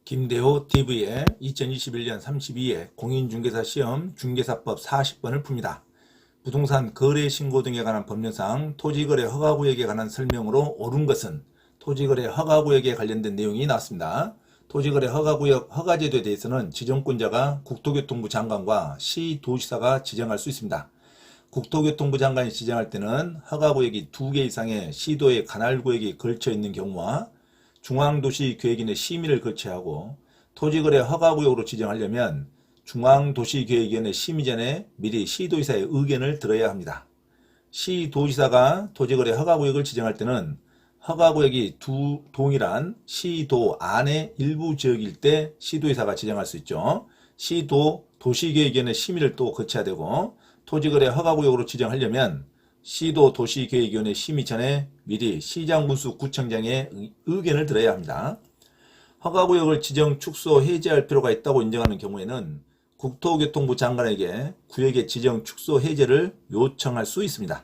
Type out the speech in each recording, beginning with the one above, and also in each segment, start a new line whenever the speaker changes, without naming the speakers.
김대호 TV의 2021년 32회 공인중개사 시험 중개사법 40번을 풉니다. 부동산 거래 신고 등에 관한 법령상 토지거래 허가구역에 관한 설명으로 옳은 것은 토지거래 허가구역에 관련된 내용이 나왔습니다. 토지거래 허가구역 허가제도에 대해서는 지정권자가 국토교통부 장관과 시도지사가 지정할 수 있습니다. 국토교통부 장관이 지정할 때는 허가구역이 2개 이상의 시도의 관할구역이 걸쳐 있는 경우와 중앙도시계획인의 심의를 거쳐야 하고, 토지거래 허가구역으로 지정하려면 중앙도시계획위원회 심의 전에 미리 시도지사의 의견을 들어야 합니다. 시도지사가 토지거래 허가구역을 지정할 때는 허가구역이 동일한 시도 안의 일부 지역일 때 시도지사가 지정할 수 있죠. 도시계획위원회 심의를 또 거쳐야 되고, 토지거래 허가구역으로 지정하려면 시도 도시계획위원회 심의 전에 미리 시장군수구청장의 의견을 들어야 합니다. 허가구역을 지정, 축소, 해제할 필요가 있다고 인정하는 경우에는 국토교통부 장관에게 구역의 지정, 축소, 해제를 요청할 수 있습니다.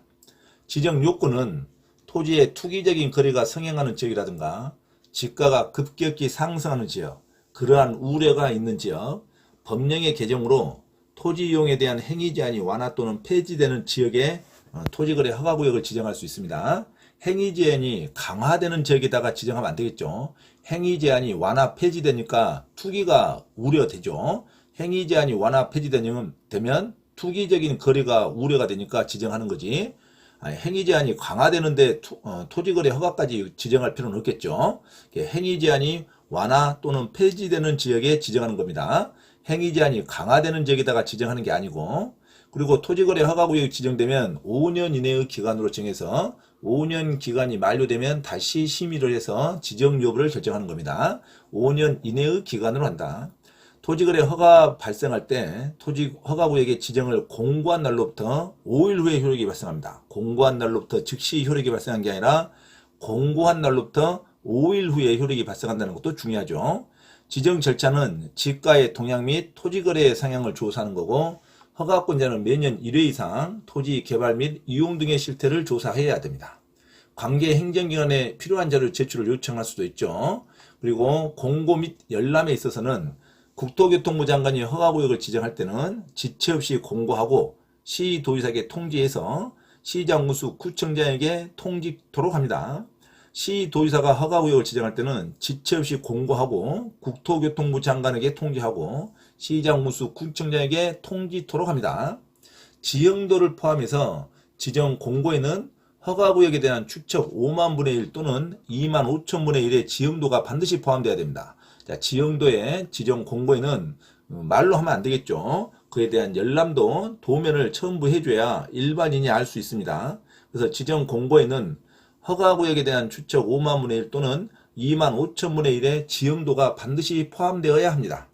지정 요건은 토지의 투기적인 거래가 성행하는 지역이라든가 지가가 급격히 상승하는 지역, 그러한 우려가 있는 지역, 법령의 개정으로 토지 이용에 대한 행위 제한이 완화 또는 폐지되는 지역에 토지거래 허가구역을 지정할 수 있습니다. 행위 제한이 강화되는 지역에다가 지정하면 안 되겠죠. 행위 제한이 완화 폐지되니까 투기가 우려되죠. 행위 제한이 완화 폐지되면 투기적인 거래가 우려가 되니까 지정하는 거지. 행위 제한이 강화되는데 토지거래 허가까지 지정할 필요는 없겠죠. 행위 제한이 완화 또는 폐지되는 지역에 지정하는 겁니다. 행위 제한이 강화되는 지역에다가 지정하는 게 아니고, 그리고 토지거래 허가구역이 지정되면 5년 이내의 기간으로 정해서 5년 기간이 만료되면 다시 심의를 해서 지정 여부를 결정하는 겁니다. 5년 이내의 기간으로 한다. 토지거래 허가 발생할 때 토지 허가구역의 지정을 공고한 날로부터 5일 후에 효력이 발생합니다. 공고한 날로부터 즉시 효력이 발생한 게 아니라 공고한 날로부터 5일 후에 효력이 발생한다는 것도 중요하죠. 지정 절차는 지가의 동향 및 토지거래의 상향을 조사하는 거고, 허가권자는 매년 1회 이상 토지 개발 및 이용 등의 실태를 조사해야 됩니다. 관계 행정기관에 필요한 자료 제출을 요청할 수도 있죠. 그리고 공고 및 열람에 있어서는 국토교통부 장관이 허가구역을 지정할 때는 지체 없이 공고하고 시도지사에게 통지해서 시장군수 구청장에게 통지토록 합니다. 시도지사가 허가구역을 지정할 때는 지체 없이 공고하고 국토교통부 장관에게 통지하고 시장군수 구청장에게 통지토록 합니다. 지형도를 포함해서 지정 공고에는 허가구역에 대한 추측 5만 분의 1 또는 2만 5천 분의 1의 지형도가 반드시 포함되어야 됩니다. 자, 지형도의 지정 공고에는 말로 하면 안 되겠죠. 그에 대한 열람도 도면을 첨부 해줘야 일반인이 알 수 있습니다. 그래서 지정 공고에는 허가구역에 대한 추측 5만 분의 1 또는 2만 5천 분의 1의 지형도가 반드시 포함되어야 합니다.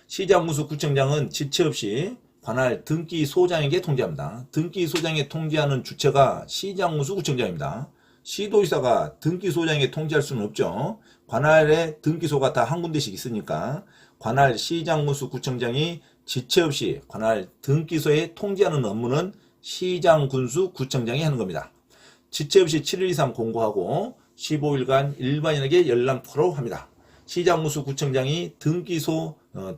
시장군수구청장은 지체 없이 관할 등기소장에게 통지합니다. 등기소장에 통지하는 주체가 시장군수구청장입니다. 시도지사가 등기소장에 통지할 수는 없죠. 관할에 등기소가 다 한 군데씩 있으니까 관할 시장군수구청장이 지체 없이 관할 등기소에 통지하는 업무는 시장군수구청장이 하는 겁니다. 지체 없이 7일 이상 공고하고 15일간 일반인에게 열람토록 합니다. 시장군수구청장이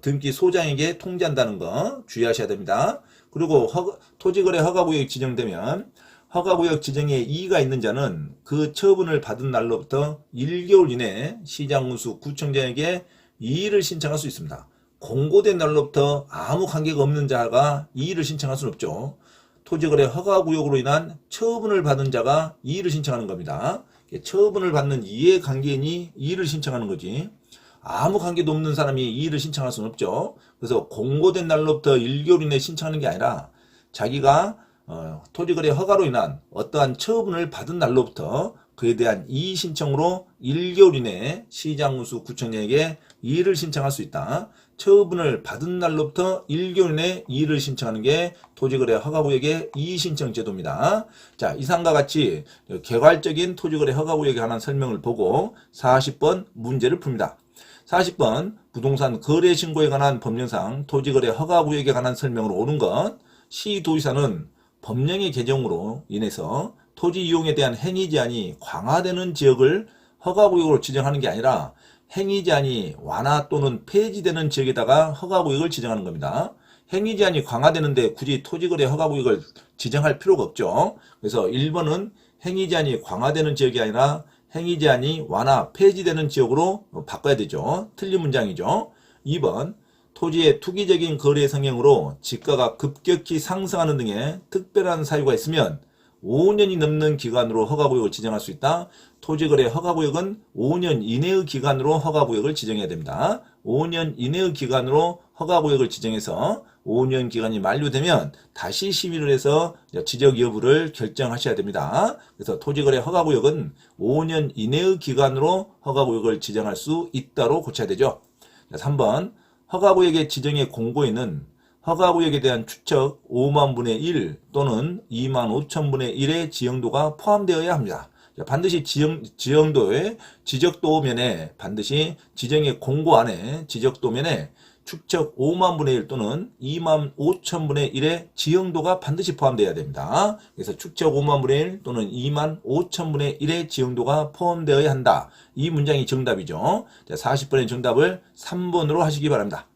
등기소장에게 통지한다는 거 주의하셔야 됩니다. 그리고 토지거래 허가구역이 지정되면 허가구역 지정에 이의가 있는 자는 그 처분을 받은 날로부터 1개월 이내에 시장군수구청장에게 이의를 신청할 수 있습니다. 공고된 날로부터 아무 관계가 없는 자가 이의를 신청할 수는 없죠. 토지거래 허가구역으로 인한 처분을 받은 자가 이의를 신청하는 겁니다. 처분을 받는 이해관계인이 이의를 신청하는 거지, 아무 관계도 없는 사람이 이의를 신청할 수는 없죠. 그래서 공고된 날로부터 1개월 이내에 신청하는 게 아니라 자기가 토지거래 허가로 인한 어떠한 처분을 받은 날로부터 그에 대한 이의 신청으로 1개월 이내에 시장군수구청장에게 이의를 신청할 수 있다. 처분을 받은 날로부터 1개월 이내에 이의를 신청하는 게 토지거래 허가구역의 이의 신청 제도입니다. 자, 이상과 같이 개괄적인 토지거래 허가구역에 관한 설명을 보고 40번 문제를 풉니다. 40번 부동산 거래 신고에 관한 법령상 토지거래 허가구역에 관한 설명으로 옳은 것, 시도지사는 법령의 개정으로 인해서 토지 이용에 대한 행위 제한이 강화되는 지역을 허가구역으로 지정하는 게 아니라 행위 제한이 완화 또는 폐지되는 지역에다가 허가구역을 지정하는 겁니다. 행위 제한이 강화되는데 굳이 토지거래 허가구역을 지정할 필요가 없죠. 그래서 1번은 행위 제한이 강화되는 지역이 아니라 행위 제한이 완화, 폐지되는 지역으로 바꿔야 되죠. 틀린 문장이죠. 2번, 토지의 투기적인 거래 성향으로 지가가 급격히 상승하는 등의 특별한 사유가 있으면 5년이 넘는 기간으로 허가구역을 지정할 수 있다. 토지거래 허가구역은 5년 이내의 기간으로 허가구역을 지정해야 됩니다. 5년 이내의 기간으로 허가구역을 지정해서 5년 기간이 만료되면 다시 심의를 해서 지적 여부를 결정하셔야 됩니다. 그래서 토지거래 허가구역은 5년 이내의 기간으로 허가구역을 지정할 수 있다로 고쳐야 되죠. 3번, 허가구역의 지정의 공고에는 허가구역에 대한 추측 5만 분의 1 또는 2만 5천 분의 1의 지형도가 포함되어야 합니다. 반드시 지형도의 지적도면에 반드시 지정의 공고 안에 지적도면에 축척 5만 분의 1 또는 2만 5천 분의 1의 지형도가 반드시 포함되어야 됩니다. 그래서 축척 5만 분의 1 또는 2만 5천 분의 1의 지형도가 포함되어야 한다. 이 문장이 정답이죠. 40번의 정답을 3번으로 하시기 바랍니다.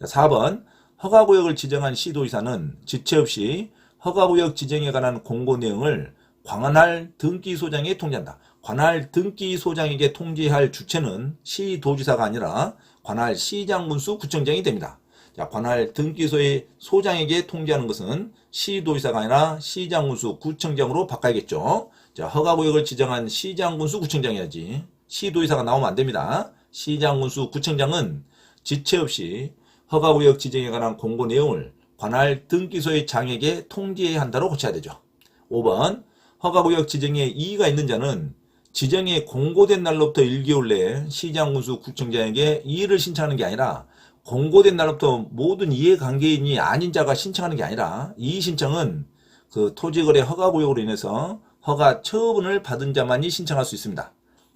4번, 허가구역을 지정한 시도지사는 지체 없이 허가구역 지정에 관한 공고 내용을 관할 등기소장에 통지한다. 관할 등기소장에게 통지할 주체는 시도지사가 아니라 관할 시장군수 구청장이 됩니다. 자, 관할 등기소의 소장에게 통지하는 것은 시도지사가 아니라 시장군수 구청장으로 바꿔야겠죠. 자, 허가구역을 지정한 시장군수 구청장이야지. 시도지사가 나오면 안 됩니다. 시장군수 구청장은 지체 없이 허가구역 지정에 관한 공고 내용을 관할 등기소의 장에게 통지해야 한다로 고쳐야 되죠. 5번, 허가구역 지정에 이의가 있는 자는 지정이 공고된 날로부터 1개월 내에 시장군수 구청장에게 이의를 신청하는 게 아니라 공고된 날로부터 모든 이해관계인이 아닌 자가 신청하는 게 아니라 이의 신청은 그 토지거래 허가구역으로 인해서 허가 처분을 받은 자만이 신청할 수 있습니다.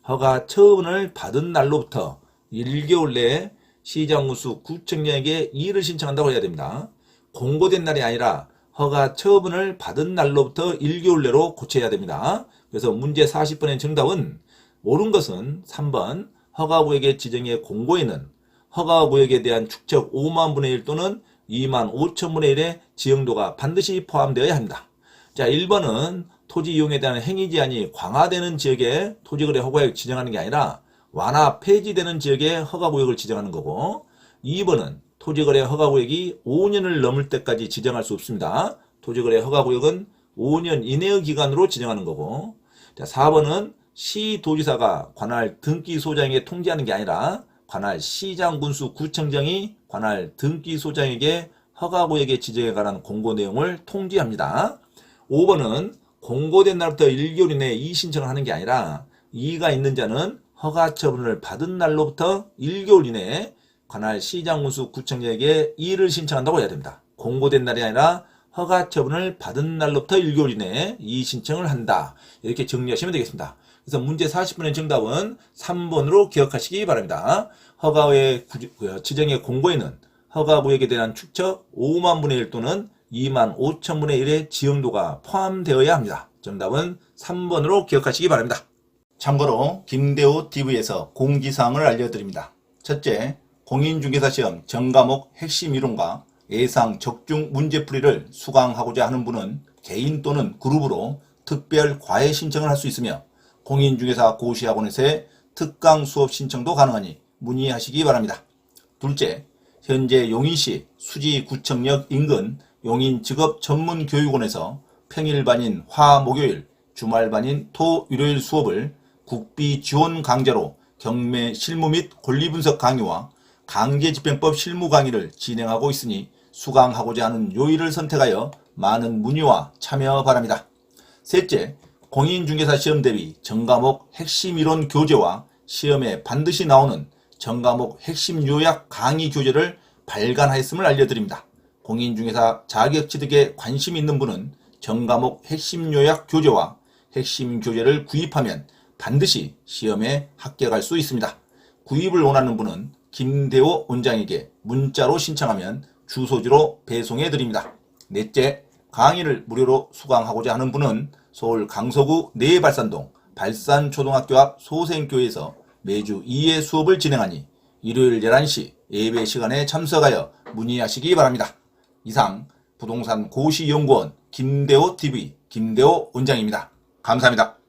허가 처분을 받은 날로부터 1개월 내에 시장군수 구청장에게 이의를 신청한다고 해야 됩니다. 공고된 날이 아니라 허가 처분을 받은 날로부터 1개월 내로 고쳐야 됩니다. 그래서 문제 40번의 정답은 옳은 것은 3번 허가구역의 지정의 공고에는 허가구역에 대한 축척 5만 분의 1 또는 2만 5천 분의 1의 지형도가 반드시 포함되어야 합니다. 자, 1번은 토지 이용에 대한 행위 제한이 강화되는 지역에 토지거래 허가구역 지정하는 게 아니라 완화 폐지되는 지역에 허가구역을 지정하는 거고, 2번은 토지거래 허가구역이 5년을 넘을 때까지 지정할 수 없습니다. 토지거래 허가구역은 5년 이내의 기간으로 지정하는 거고, 자, 4번은 시도지사가 관할 등기소장에게 통지하는 게 아니라 관할 시장군수 구청장이 관할 등기소장에게 허가구역의 지정에 관한 공고 내용을 통지합니다. 5번은 공고된 날부터 1개월 이내에 이의 신청을 하는 게 아니라 이의가 있는 자는 허가 처분을 받은 날로부터 1개월 이내에 관할 시장군수 구청장에게 이의를 신청한다고 해야 됩니다. 공고된 날이 아니라 허가 처분을 받은 날로부터 1개월 이내에 이의 신청을 한다. 이렇게 정리하시면 되겠습니다. 그래서 문제 40번의 정답은 3번으로 기억하시기 바랍니다. 허가의 지정의 공고에는 허가구역에 대한 축척 5만 분의 1 또는 2만 5천 분의 1의 지형도가 포함되어야 합니다. 정답은 3번으로 기억하시기 바랍니다. 참고로 김대호 TV에서 공지사항을 알려드립니다. 첫째, 공인중개사 시험 전과목 핵심 이론과 예상 적중 문제풀이를 수강하고자 하는 분은 개인 또는 그룹으로 특별 과외 신청을 할 수 있으며 공인중개사 고시학원에서의 특강 수업 신청도 가능하니 문의하시기 바랍니다. 둘째, 현재 용인시 수지구청역 인근 용인직업전문교육원에서 평일반인 화, 목요일, 주말반인 토, 일요일 수업을 국비 지원 강좌로 경매 실무 및 권리분석 강의와 강제집행법 실무 강의를 진행하고 있으니 수강하고자 하는 요일을 선택하여 많은 문의와 참여 바랍니다. 셋째, 공인중개사 시험 대비 전과목 핵심 이론 교재와 시험에 반드시 나오는 전과목 핵심 요약 강의 교재를 발간하였음을 알려드립니다. 공인중개사 자격 취득에 관심 있는 분은 전과목 핵심 요약 교재와 핵심 교재를 구입하면 반드시 시험에 합격할 수 있습니다. 구입을 원하는 분은 김대호 원장에게 문자로 신청하면 주소지로 배송해 드립니다. 넷째, 강의를 무료로 수강하고자 하는 분은 서울 강서구 내발산동 발산초등학교 앞 소생교회에서 매주 2회 수업을 진행하니 일요일 11시 예배 시간에 참석하여 문의하시기 바랍니다. 이상 부동산 고시연구원 김대호 TV 김대호 원장입니다. 감사합니다.